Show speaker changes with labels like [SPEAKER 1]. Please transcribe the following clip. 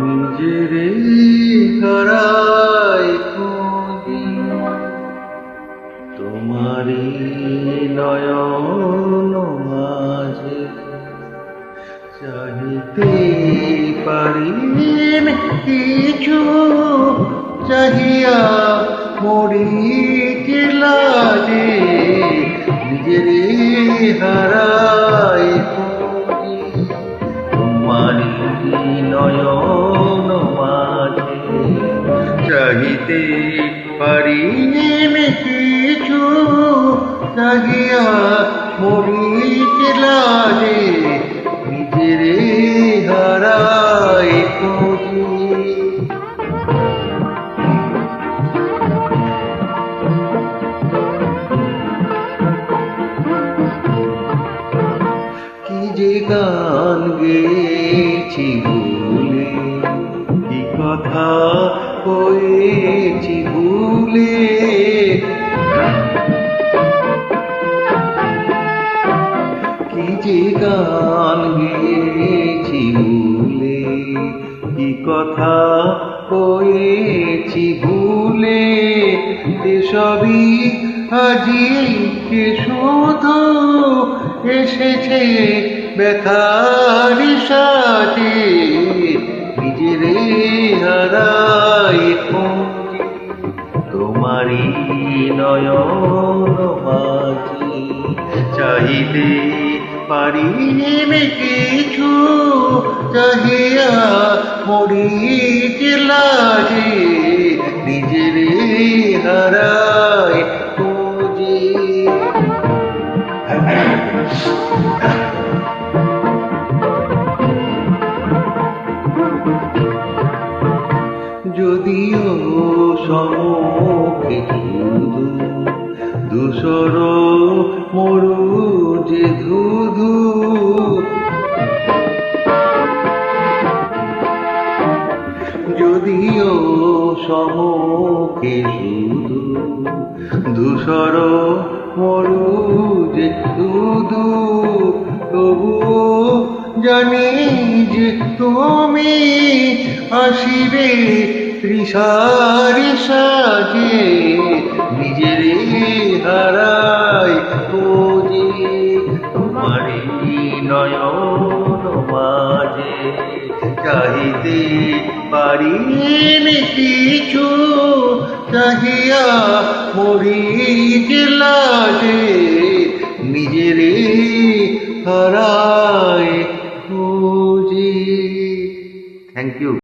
[SPEAKER 1] নিজেরে হারাই খুঁজি তোমারি নয়ন মাঝে, চাহিতে পারি কিছু, চাহিয়া মরিতে লাগে। নিজেরে হারাই খুঁজি তোমারি নয়ন মাঝে, চাহিতে পারি কিছু, চাহিয়া মরিতে লাগে। নিজেরে হারাই খুঁজি। কি যে গান গেয়েছি ভুলে, কি কথা কয়েছি ভুলে, কি যে গান গেয়েছি ভুলে, কি কথা কয়েছি ভুলে। এসবই আজি কে শুধু এসেছে ব্যথার সাথে। নিজেরে হারাই খুঁজি তোমারি নয়ন মাঝে, চাহিতে পারি কিছু, চাহিয়া মরিতে লাগে। নিজেরে হারাই খুঁজি। যদিও সম্মুখে ধুধু ধূসর মরু যে ধুধু, যদিও সম্মুখে শুধু ধূসর মরু যে ধুধু, তবুও জানি যে তুমি আসিবে তৃষার সাজে। নিজেরে হারাই খুঁজি তোমারি নয়ন মাঝে, চাহিতে পারি কিছু, চাহিয়া মরিতে লাগে। নিজেরে হারাই খুঁজি। Thank you.